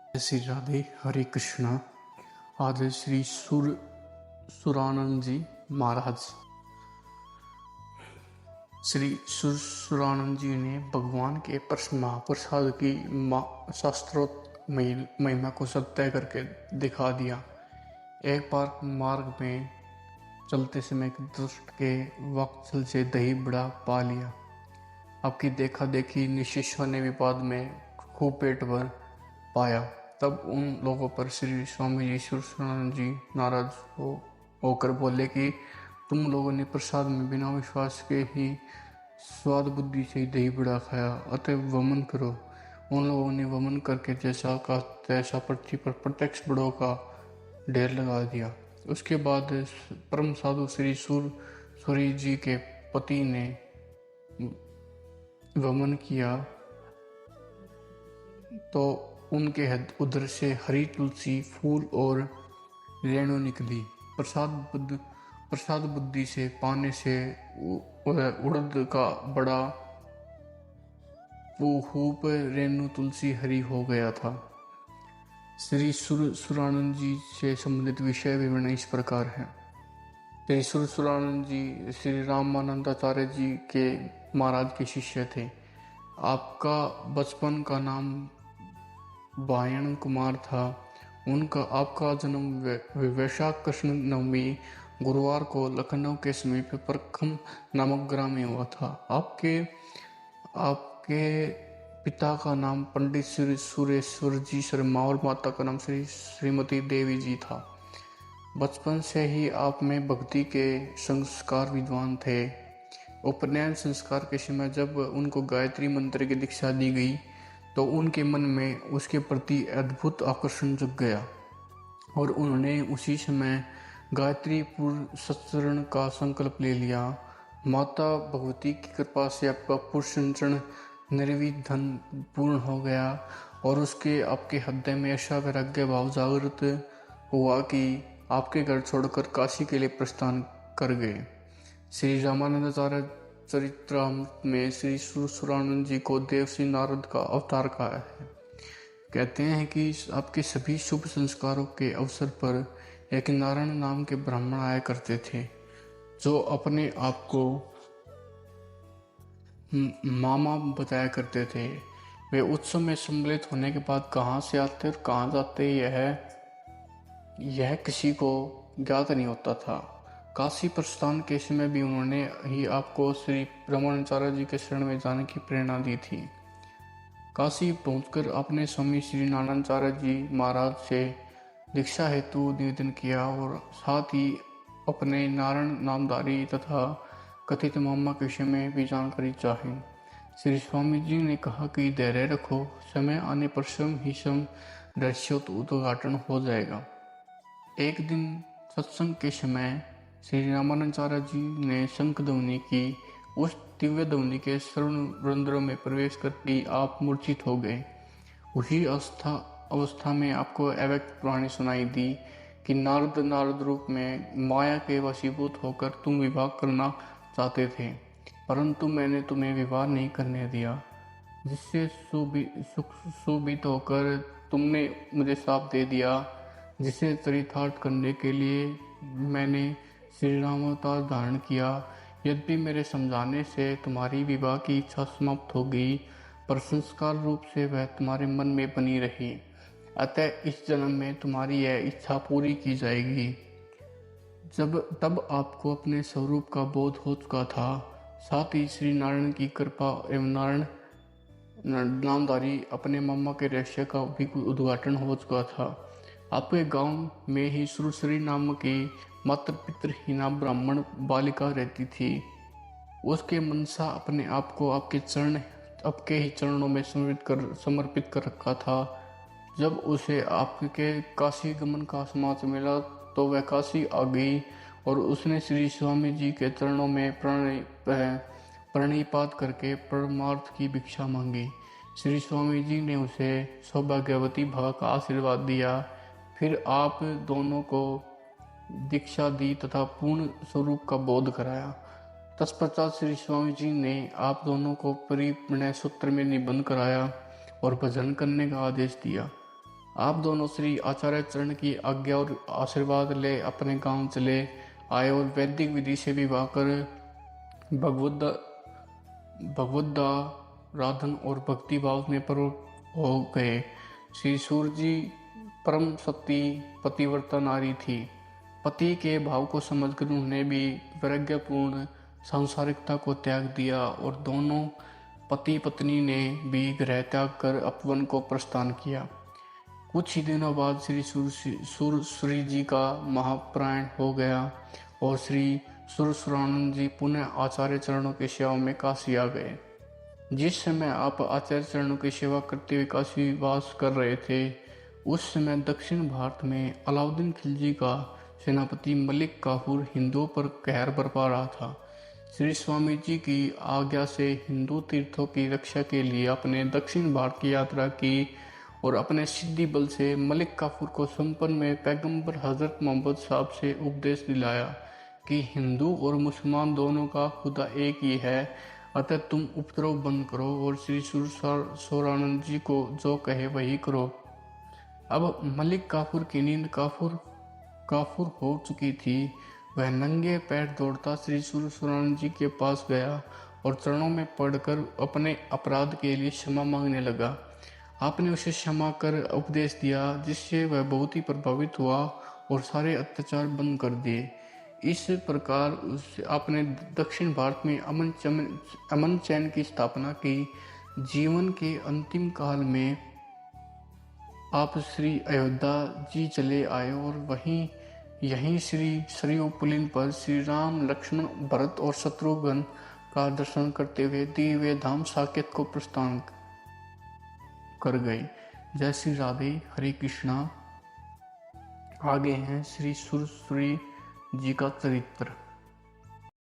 जय श्री राधे, हरे कृष्णा। आज श्री सुरानंद जी महाराज। श्री सुरानंद जी ने भगवान के महाप्रसाद की शास्त्रोक्त महिमा को सत्य करके दिखा दिया। एक बार मार्ग में चलते समय एक दुष्ट के वक्तल से दही बड़ा पा लिया। आपकी देखा देखी निशिष्य ने विवाद में खूब पेट भर पाया। तब उन लोगों पर श्री स्वामी जी सुरानंद जी नाराज होकर बोले कि तुम लोगों ने प्रसाद में बिना विश्वास के ही स्वाद बुद्धि से ही दही बड़ा खाया, अतः वमन करो। उन लोगों ने वमन करके जैसा का तैसा पृथ्वी पर प्रत्यक्ष बड़ों का ढेर लगा दिया। उसके बाद परम साधु श्री सूरी जी के पति ने वमन किया तो उनके उधर से हरी तुलसी, फूल और रेणु निकली। प्रसाद बुद्धि से पाने से उड़द का बड़ा खूब रेणु तुलसी हरी हो गया था। श्री सुरानंद जी से संबंधित विषय विवरण इस प्रकार है। श्री सुरानंद जी श्री रामानंदाचार्य जी के महाराज के शिष्य थे। आपका बचपन का नाम बायण कुमार था। आपका जन्म वैशाख कृष्ण नवमी गुरुवार को लखनऊ के समीप परखम नामक ग्राम में हुआ था। आपके पिता का नाम पंडित श्री सुरेश्वर जी शर्मा और माता का नाम श्रीमती देवी जी था। बचपन से ही आप में भक्ति के संस्कार विद्वान थे। उपनयन संस्कार के समय जब उनको गायत्री मंत्र की दीक्षा दी गई तो उनके मन में उसके प्रति अद्भुत आकर्षण जग गया और उन्होंने उसी समय गायत्री पूर्व सत्सरण का संकल्प ले लिया। माता भगवती की कृपा से आपका पुरुषचरण निर्विघ्न पूर्ण हो गया और आपके हृदय में ऐसा वैराग्य भाव जागृत हुआ कि आपके घर छोड़कर काशी के लिए प्रस्थान कर गए। श्री रामानंदाचार्य चरित्रामृत में श्री सुरानंद जी को देवश्री नारद का अवतार कहा है। कहते हैं कि आपके सभी शुभ संस्कारों के अवसर पर एक नारायण नाम के ब्राह्मण आया करते थे जो अपने आप को मामा बताया करते थे। वे उत्सव में सम्मिलित होने के बाद कहाँ से आते और कहाँ जाते यह किसी को ज्ञात नहीं होता था। काशी प्रस्थान के समय भी उन्होंने ही आपको श्री रमणाचार्य जी के शरण में जाने की प्रेरणा दी थी। काशी पहुंचकर आपने स्वामी श्री नारायणाचार्य जी महाराज से दीक्षा हेतु निवेदन किया और साथ ही अपने नारायण नामधारी तथा कथित मामा के विषय में भी जानकारी चाही। श्री स्वामी जी ने कहा कि धैर्य रखो, समय आने पर स्वयं ही रहस्यों उद्घाटन हो जाएगा। एक दिन सत्संग के समय श्री रामानंदाचार्य जी ने शंख ध्वनि की। उस दिव्य ध्वनि के श्रवण रंध्रों में प्रवेश करके आप मूर्छित हो गए। उसी अवस्था में आपको अव्यक्त वाणी सुनाई दी कि नारद रूप में माया के वशीभूत होकर तुम विवाह करना चाहते थे, परंतु मैंने तुम्हें विवाह नहीं करने दिया। जिससे सुबित होकर तुमने मुझे श्राप दे दिया, जिसे चरितार्थ करने के लिए मैंने श्री राम अवतार धारण किया। यद्यपि मेरे समझाने से तुम्हारी विवाह की इच्छा समाप्त हो गई, पर संस्कार रूप से वह तुम्हारे मन में बनी रही। अतः इस जन्म में तुम्हारी यह इच्छा पूरी की जाएगी। तब आपको अपने स्वरूप का बोध हो चुका था। साथ ही श्री नारायण की कृपा एवं नारायण नामधारी अपने मामा के रहस्य का भी उद्घाटन हो चुका था। आपके गांव में ही सुरसरी नाम की मात्र पितृहीना ब्राह्मण बालिका रहती थी। उसके मनसा अपने आप को आपके ही चरणों में समर्पित कर रखा था। जब उसे आपके काशी गमन का समाचार मिला तो वह काशी आ गई और उसने श्री स्वामी जी के चरणों में प्रणिपात करके परमार्थ की भिक्षा मांगी। श्री स्वामी जी ने उसे सौभाग्यवती भव का आशीर्वाद दिया। फिर आप दोनों को दीक्षा दी तथा पूर्ण स्वरूप का बोध कराया। तत्पश्चात श्री स्वामी जी ने आप दोनों को परिप्रणय सूत्र में निबंध कराया और भजन करने का आदेश दिया। आप दोनों श्री आचार्य चरण की आज्ञा और आशीर्वाद ले अपने गांव चले आए और वैदिक विधि से विवाह कर भगवद भगवदाराधन और भक्ति भाव में प्रवृत्त हो गए। श्री सूर्य जी परम सती पतिव्रता नारी थी। पति के भाव को समझकर उन्होंने भी वैराग्यपूर्ण सांसारिकता को त्याग दिया और दोनों पति पत्नी ने भी गृह त्याग कर अपवन को प्रस्थान किया। कुछ ही दिनों बाद श्री सूर्य जी का महाप्राण हो गया और श्री सुरसुरानंद जी पुनः आचार्य चरणों की सेवा में काशी आ गए। जिस समय आप आचार्य चरणों की सेवा करते हुए काशी वास कर रहे थे, उस समय दक्षिण भारत में अलाउद्दीन खिलजी का सेनापति मलिक काफूर हिंदुओं पर कहर बरपा रहा था। श्री स्वामी जी की आज्ञा से हिंदू तीर्थों की रक्षा के लिए अपने दक्षिण भारत की यात्रा की और अपने सिद्धि बल से मलिक काफूर को संपन्न में पैगंबर हजरत मोहम्मद साहब से उपदेश दिलाया कि हिंदू और मुसलमान दोनों का खुदा एक ही है, अतः तुम उपद्रव बंद करो और श्री सुरसुरानंद जी को जो कहे वही करो। अब मलिक काफूर की नींद काफूर हो चुकी थी। वह नंगे पैर दौड़ता श्री सुरसुरानंद जी के पास गया और चरणों में पड़कर अपने अपराध के लिए क्षमा मांगने लगा। आपने उसे क्षमा कर उपदेश दिया, जिससे वह बहुत ही प्रभावित हुआ और सारे अत्याचार बंद कर दिए। इस प्रकार आपने दक्षिण भारत में अमन चैन की स्थापना की। जीवन के अंतिम काल में आप श्री अयोध्या जी चले आए और यहीं श्री सरयू पुलिन पर श्री राम लक्ष्मण भरत और शत्रुघ्न का दर्शन करते हुए दिव्य धाम साकेत को प्रस्थान कर गए। जय श्री राधे, हरे कृष्णा। आगे हैं श्री सुरसुरी जी का चरित्र।